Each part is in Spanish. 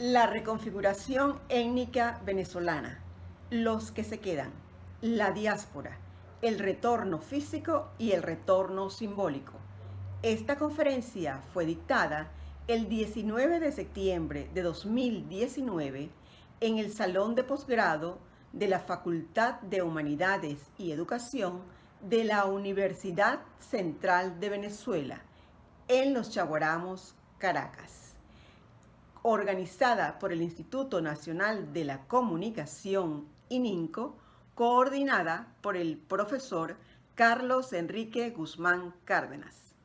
La reconfiguración étnica venezolana, los que se quedan, la diáspora, el retorno físico y el retorno simbólico. Esta conferencia fue dictada el 19 de septiembre de 2019 en el Salón de Posgrado de la Facultad de Humanidades y Educación de la Universidad Central de Venezuela, en Los Chaguaramos, Caracas. Organizada por el Instituto Nacional de la Comunicación, ININCO, coordinada por el profesor Carlos Enrique Guzmán Cárdenas.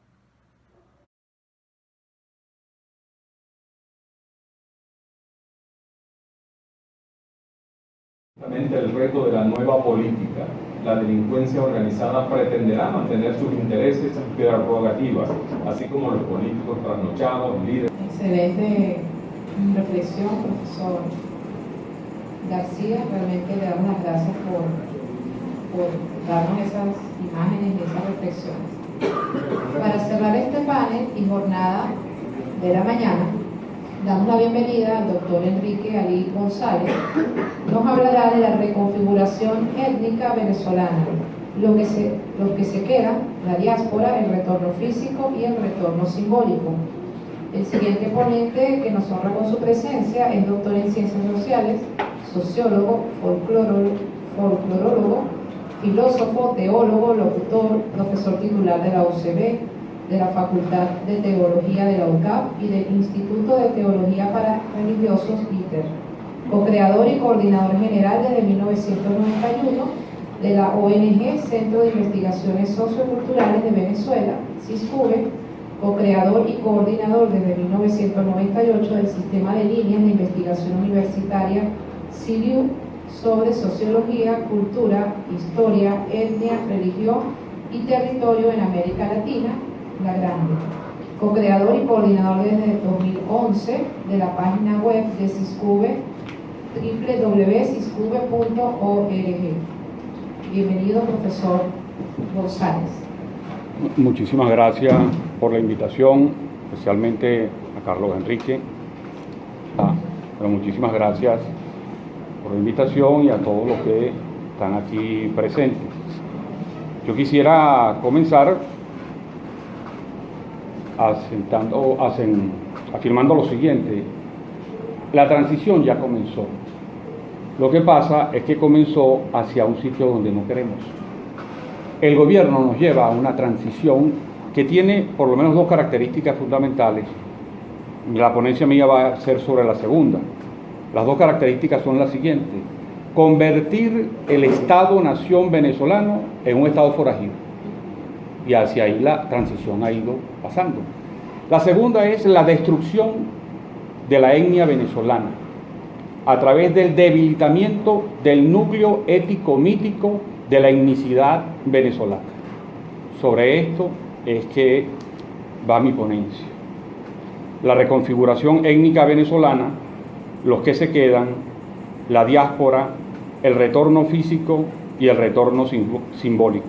El reto de la nueva política. La delincuencia organizada pretenderá mantener sus intereses y prerrogativas, así como los políticos trasnochados, líderes. Excelente reflexión, profesor García. Realmente le damos las gracias por darnos esas imágenes y esas reflexiones. Para cerrar este panel y jornada de la mañana, damos la bienvenida al doctor Enrique Ali González. Nos hablará de la reconfiguración étnica venezolana, los que se quedan, la diáspora, el retorno físico y el retorno simbólico. El siguiente ponente que nos honra con su presencia es doctor en Ciencias Sociales, sociólogo, folclorólogo, filósofo, teólogo, locutor, profesor titular de la UCB, de la Facultad de Teología de la UCAP y del Instituto de Teología para Religiosos, ITER, co-creador y coordinador general desde 1991 de la ONG Centro de Investigaciones Socioculturales de Venezuela, CISCUVE, co-creador y coordinador desde 1998 del Sistema de Líneas de Investigación Universitaria CILIU sobre Sociología, Cultura, Historia, Etnia, Religión y Territorio en América Latina, La Grande. Co-creador y coordinador desde 2011 de la página web de CISCUVE, www.ciscuve.org. Bienvenido, profesor González. Muchísimas gracias por la invitación, especialmente a Carlos Enrique. Pero muchísimas gracias por la invitación y a todos los que están aquí presentes. Yo quisiera comenzar afirmando lo siguiente: la transición ya comenzó. Lo que pasa es que comenzó hacia un sitio donde no queremos. El gobierno nos lleva a una transición que tiene por lo menos dos características fundamentales. La ponencia mía va a ser sobre la segunda. Las dos características son las siguientes: convertir el Estado-nación venezolano en un Estado forajido. Y hacia ahí la transición ha ido pasando. La segunda es la destrucción de la etnia venezolana a través del debilitamiento del núcleo ético-mítico de la etnicidad venezolana. Sobre esto es que va mi ponencia. La reconfiguración étnica venezolana, los que se quedan, la diáspora, el retorno físico y el retorno simbólico.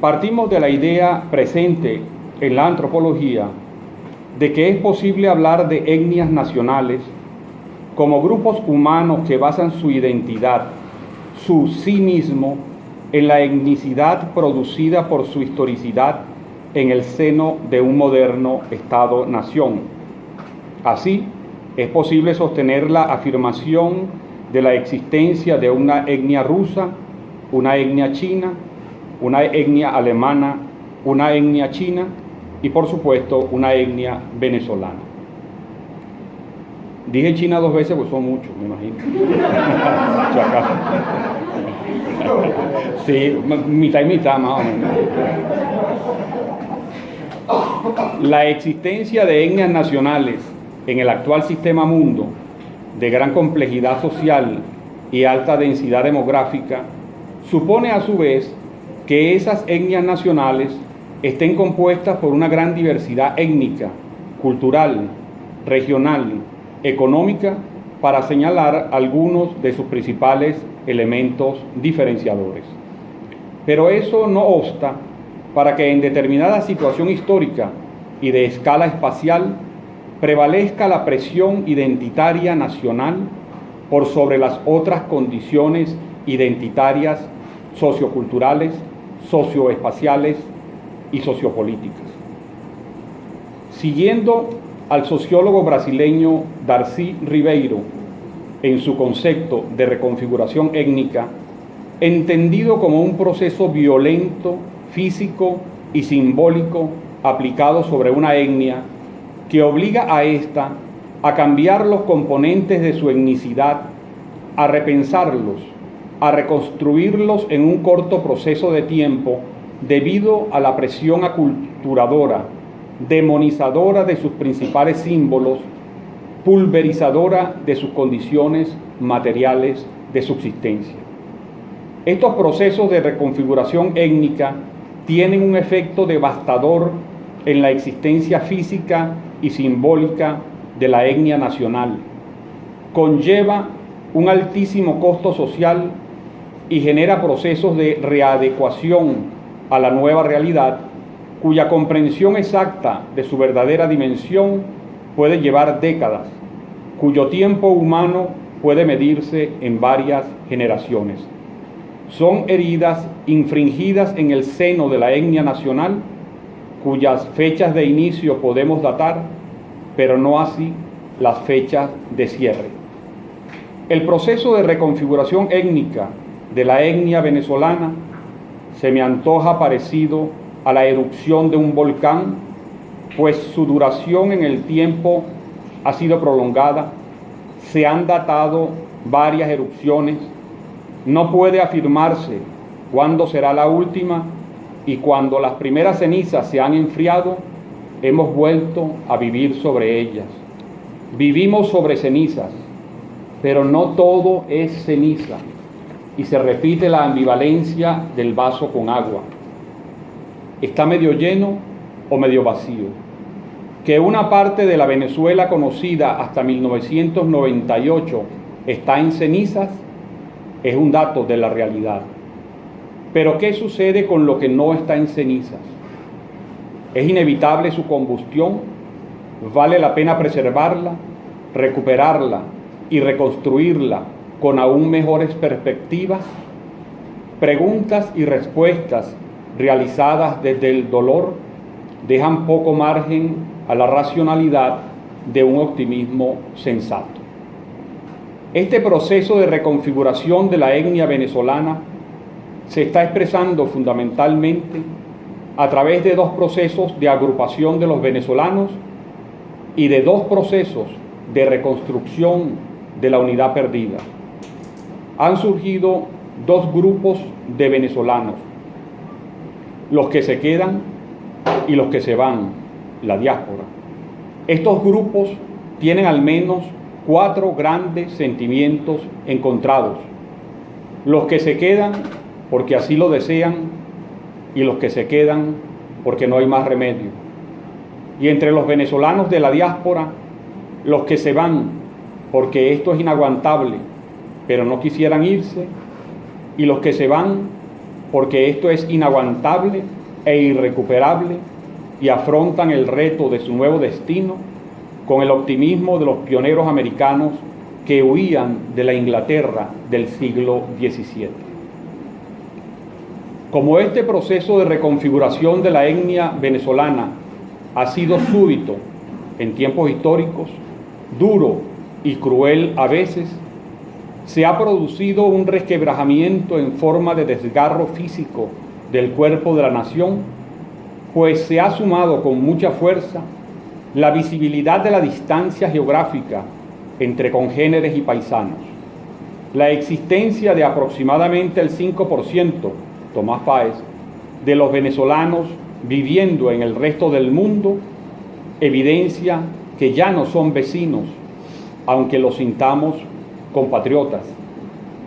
Partimos de la idea presente en la antropología de que es posible hablar de etnias nacionales como grupos humanos que basan su identidad, su sí mismo, en la etnicidad producida por su historicidad en el seno de un moderno Estado-nación. Así, es posible sostener la afirmación de la existencia de una etnia rusa, una etnia china, una etnia alemana, una etnia china y, por supuesto, una etnia venezolana. Dije China dos veces, pues son muchos, me imagino. Sí, mitad y mitad más o menos. La existencia de etnias nacionales en el actual sistema mundo, de gran complejidad social y alta densidad demográfica, supone a su vez que esas etnias nacionales estén compuestas por una gran diversidad étnica, cultural, regional, económica, para señalar algunos de sus principales elementos diferenciadores. Pero eso no obsta para que en determinada situación histórica y de escala espacial prevalezca la presión identitaria nacional por sobre las otras condiciones identitarias, socioculturales, socioespaciales y sociopolíticas. Siguiendo al sociólogo brasileño Darcy Ribeiro en su concepto de reconfiguración étnica, entendido como un proceso violento, físico y simbólico aplicado sobre una etnia que obliga a ésta a cambiar los componentes de su etnicidad, a repensarlos, a reconstruirlos en un corto proceso de tiempo debido a la presión aculturadora, demonizadora de sus principales símbolos, pulverizadora de sus condiciones materiales de subsistencia. Estos procesos de reconfiguración étnica tienen un efecto devastador en la existencia física y simbólica de la etnia nacional. Conlleva un altísimo costo social y genera procesos de readecuación a la nueva realidad, cuya comprensión exacta de su verdadera dimensión puede llevar décadas, cuyo tiempo humano puede medirse en varias generaciones. Son heridas infringidas en el seno de la etnia nacional, cuyas fechas de inicio podemos datar, pero no así las fechas de cierre. El proceso de reconfiguración étnica de la etnia venezolana se me antoja parecido a la erupción de un volcán, pues su duración en el tiempo ha sido prolongada, se han datado varias erupciones, no puede afirmarse cuándo será la última, y cuando las primeras cenizas se han enfriado, hemos vuelto a vivir sobre ellas. Vivimos sobre cenizas, pero no todo es ceniza, y se repite la ambivalencia del vaso con agua. Está medio lleno o medio vacío. Que una parte de la Venezuela conocida hasta 1998 está en cenizas es un dato de la realidad. Pero ¿qué sucede con lo que no está en cenizas? ¿Es inevitable su combustión? ¿Vale la pena preservarla, recuperarla y reconstruirla con aún mejores perspectivas? Preguntas y respuestas realizadas desde el dolor dejan poco margen a la racionalidad de un optimismo sensato. Este proceso de reconfiguración de la etnia venezolana se está expresando fundamentalmente a través de dos procesos de agrupación de los venezolanos y de dos procesos de reconstrucción de la unidad perdida. Han surgido dos grupos de venezolanos, los que se quedan y los que se van, la diáspora. Estos grupos tienen al menos 4 grandes sentimientos encontrados: los que se quedan porque así lo desean y los que se quedan porque no hay más remedio. Y entre los venezolanos de la diáspora, los que se van porque esto es inaguantable, pero no quisieran irse, y los que se van porque esto es inaguantable e irrecuperable y afrontan el reto de su nuevo destino con el optimismo de los pioneros americanos que huían de la Inglaterra del siglo XVII. Como este proceso de reconfiguración de la etnia venezolana ha sido súbito en tiempos históricos, duro y cruel a veces, se ha producido un resquebrajamiento en forma de desgarro físico del cuerpo de la nación, pues se ha sumado con mucha fuerza la visibilidad de la distancia geográfica entre congéneres y paisanos. La existencia de aproximadamente el 5%, Tomás Páez, de los venezolanos viviendo en el resto del mundo, evidencia que ya no son vecinos, aunque los sintamos compatriotas.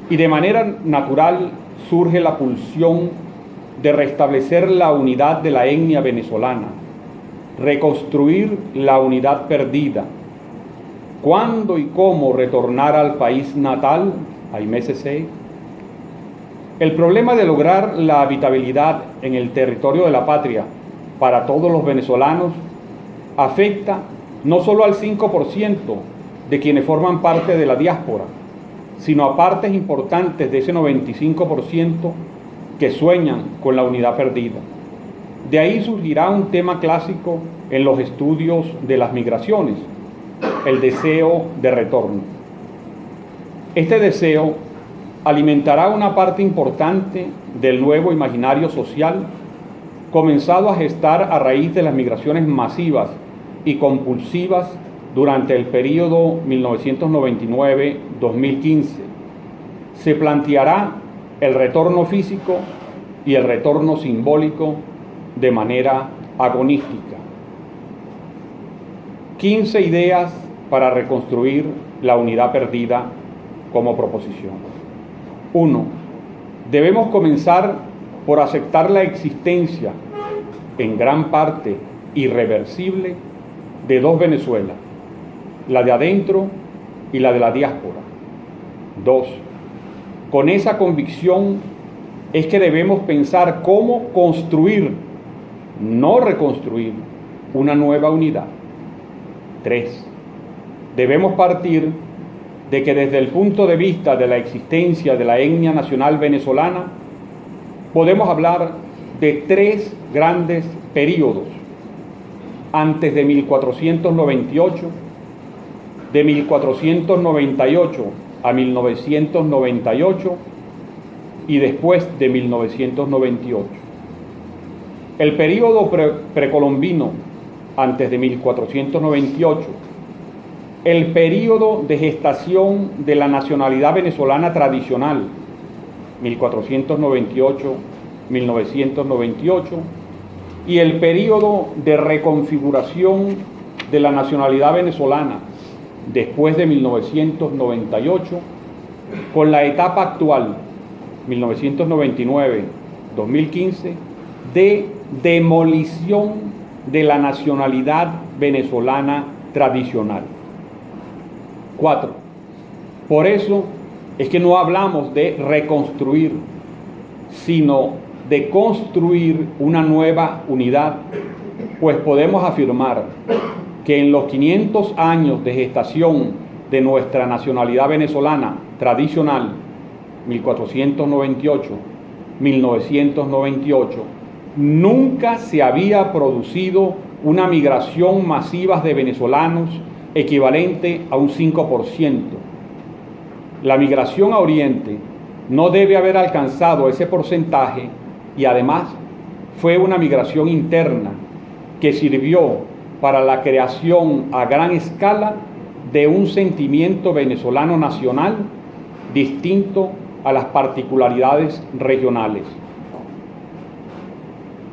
Y de manera natural surge la pulsión de restablecer la unidad de la etnia venezolana, reconstruir la unidad perdida. ¿Cuándo y cómo retornar al país natal? Jaime C. El problema de lograr la habitabilidad en el territorio de la patria para todos los venezolanos afecta no solo al 5% de quienes forman parte de la diáspora, sino a partes importantes de ese 95% que sueñan con la unidad perdida. De ahí surgirá un tema clásico en los estudios de las migraciones, el deseo de retorno. Este deseo alimentará una parte importante del nuevo imaginario social, comenzado a gestar a raíz de las migraciones masivas y compulsivas durante el período 1999-2015. Se planteará el retorno físico y el retorno simbólico de manera agonística. 15 ideas para reconstruir la unidad perdida como proposición. 1. Debemos comenzar por aceptar la existencia, en gran parte irreversible, de dos Venezuelas, la de adentro y la de la diáspora. 2. Con esa convicción es que debemos pensar cómo construir, no reconstruir, una nueva unidad. 3. Debemos partir de que desde el punto de vista de la existencia de la etnia nacional venezolana, podemos hablar de tres grandes períodos: antes de 1498, de 1498 a 1998 y después de 1998. El período precolombino, antes de 1498, el período de gestación de la nacionalidad venezolana tradicional, 1498-1998, y el período de reconfiguración de la nacionalidad venezolana después de 1998, con la etapa actual, 1999-2015, de demolición de la nacionalidad venezolana tradicional. 4. Por eso es que no hablamos de reconstruir, sino de construir una nueva unidad, pues podemos afirmar que en los 500 años de gestación de nuestra nacionalidad venezolana tradicional, 1498-1998, nunca se había producido una migración masiva de venezolanos equivalente a un 5%. La migración a Oriente no debe haber alcanzado ese porcentaje y además fue una migración interna que sirvió para la creación a gran escala de un sentimiento venezolano nacional distinto a las particularidades regionales.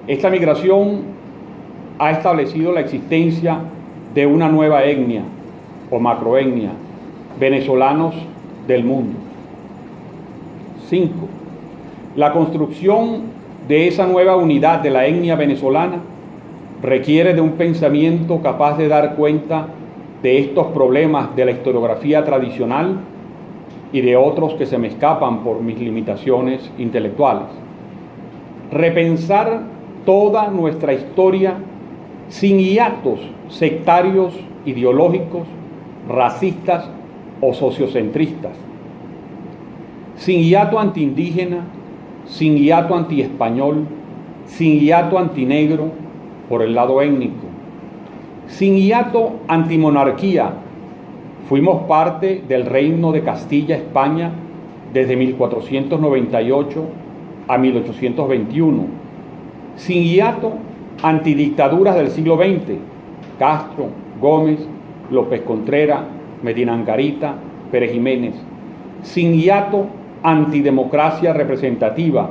Esta migración ha establecido la existencia de una nueva etnia o macroetnia, venezolanos del mundo. 5. La construcción de esa nueva unidad de la etnia venezolana requiere de un pensamiento capaz de dar cuenta de estos problemas de la historiografía tradicional y de otros que se me escapan por mis limitaciones intelectuales. Repensar toda nuestra historia sin hiatos sectarios, ideológicos, racistas o sociocentristas, sin hiato antiindígena, sin hiato antiespañol, sin hiato antinegro por el lado étnico, sin hiato antimonarquía. Fuimos parte del Reino de Castilla-España desde 1498 a 1821, sin hiato antidictaduras del siglo XX, Castro, Gómez, López Contreras, Medina Angarita, Pérez Jiménez, sin hiato antidemocracia representativa,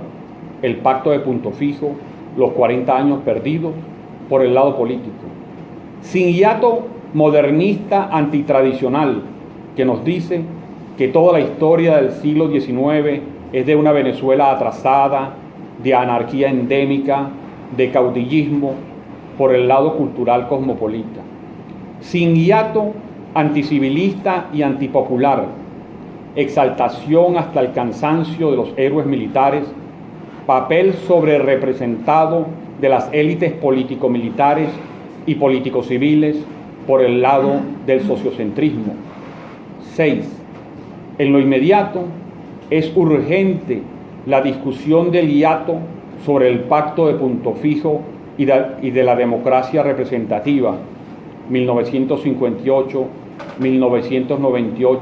el Pacto de Punto Fijo, los 40 años perdidos por el lado político, sin hiato modernista antitradicional que nos dice que toda la historia del siglo XIX es de una Venezuela atrasada, de anarquía endémica, de caudillismo por el lado cultural cosmopolita, sin hiato anticivilista y antipopular, exaltación hasta el cansancio de los héroes militares, papel sobrerepresentado de las élites político-militares y político-civiles por el lado del sociocentrismo. 6. En lo inmediato, es urgente la discusión del hiato sobre el pacto de Punto Fijo y de la democracia representativa, 1958-1998,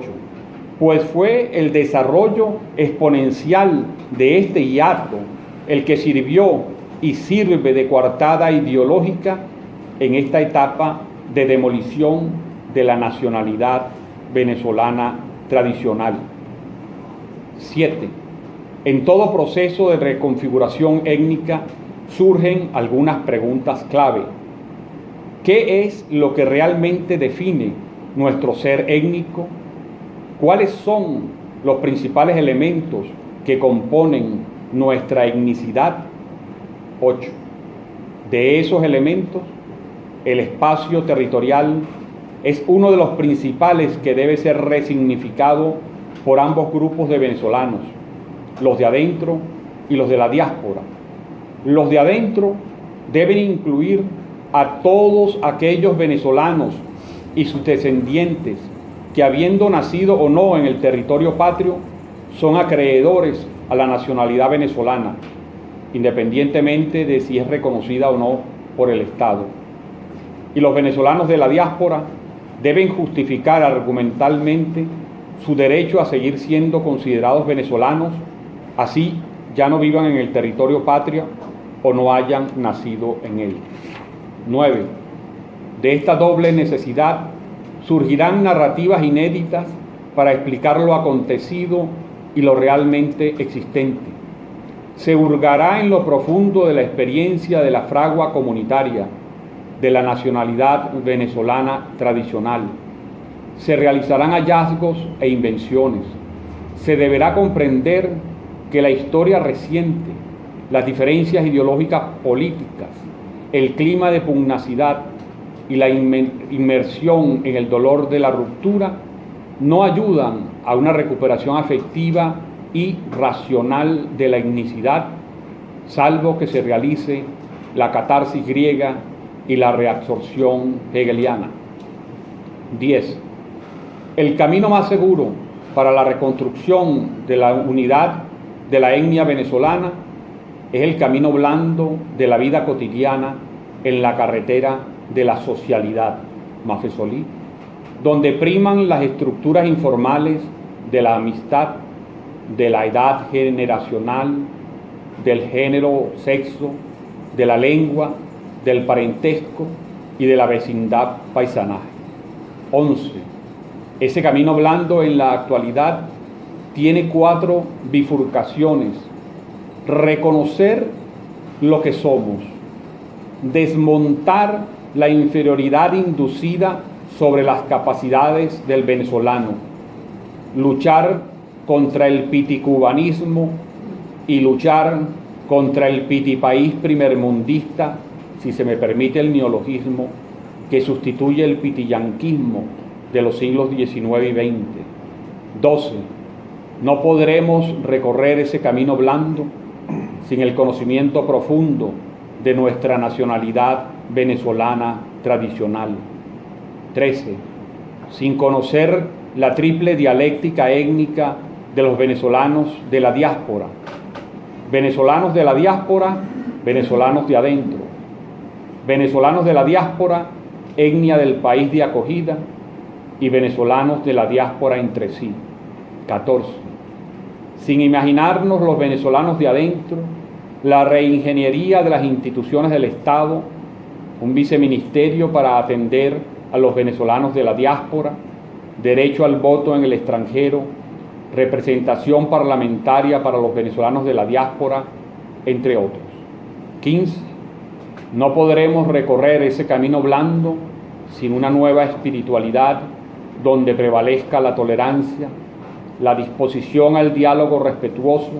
pues fue el desarrollo exponencial de este hiato el que sirvió y sirve de coartada ideológica en esta etapa de demolición de la nacionalidad venezolana tradicional. 7. En todo proceso de reconfiguración étnica surgen algunas preguntas clave. ¿Qué es lo que realmente define nuestro ser étnico? ¿Cuáles son los principales elementos que componen nuestra etnicidad? 8. De esos elementos, el espacio territorial es uno de los principales que debe ser resignificado por ambos grupos de venezolanos, los de adentro y los de la diáspora. Los de adentro deben incluir a todos aquellos venezolanos y sus descendientes que, habiendo nacido o no en el territorio patrio, son acreedores a la nacionalidad venezolana, independientemente de si es reconocida o no por el Estado. Y los venezolanos de la diáspora deben justificar argumentalmente su derecho a seguir siendo considerados venezolanos, así ya no vivan en el territorio patrio o no hayan nacido en él. 9. De esta doble necesidad surgirán narrativas inéditas para explicar lo acontecido y lo realmente existente. Se hurgará en lo profundo de la experiencia de la fragua comunitaria, de la nacionalidad venezolana tradicional. Se realizarán hallazgos e invenciones. Se deberá comprender que la historia reciente, las diferencias ideológicas políticas, el clima de pugnacidad y la inmersión en el dolor de la ruptura no ayudan a una recuperación afectiva y racional de la etnicidad, salvo que se realice la catarsis griega y la reabsorción hegeliana. 10. El camino más seguro para la reconstrucción de la unidad de la etnia venezolana es el camino blando de la vida cotidiana en la carretera de la socialidad, Mafesolí, donde priman las estructuras informales de la amistad, de la edad generacional, del género, sexo, de la lengua, del parentesco y de la vecindad paisanaje. 11. Ese camino blando en la actualidad tiene 4 bifurcaciones: reconocer lo que somos, desmontar la inferioridad inducida sobre las capacidades del venezolano, luchar contra el piticubanismo y luchar contra el pitipaís primermundista, si se me permite el neologismo, que sustituye el pitillanquismo de los siglos XIX y XX. 12. No podremos recorrer ese camino blando sin el conocimiento profundo de nuestra nacionalidad venezolana tradicional. 13. Sin conocer la triple dialéctica étnica de los venezolanos de la diáspora. Venezolanos de la diáspora, venezolanos de adentro. Venezolanos de la diáspora, etnia del país de acogida, y venezolanos de la diáspora entre sí. 14. Sin imaginarnos los venezolanos de adentro, la reingeniería de las instituciones del Estado, un viceministerio para atender a los venezolanos de la diáspora, derecho al voto en el extranjero, representación parlamentaria para los venezolanos de la diáspora, entre otros. 15. No podremos recorrer ese camino blando sin una nueva espiritualidad donde prevalezca la tolerancia, la disposición al diálogo respetuoso,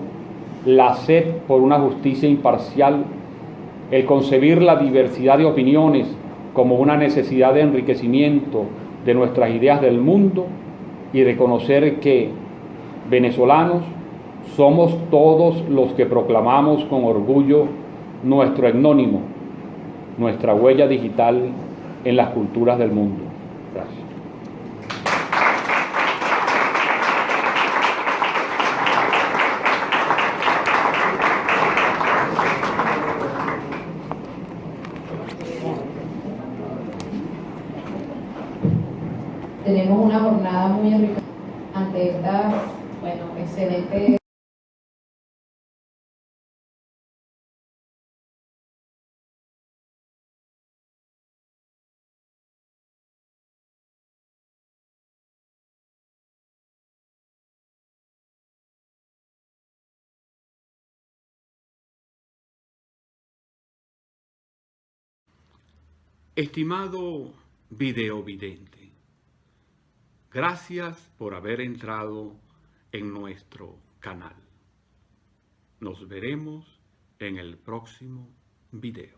la sed por una justicia imparcial, el concebir la diversidad de opiniones como una necesidad de enriquecimiento de nuestras ideas del mundo y reconocer que venezolanos somos todos los que proclamamos con orgullo nuestro etnónimo, nuestra huella digital en las culturas del mundo. Gracias. Tenemos una jornada muy enriquecedora ante esta, excelente. Estimado videovidente, gracias por haber entrado en nuestro canal. Nos veremos en el próximo video.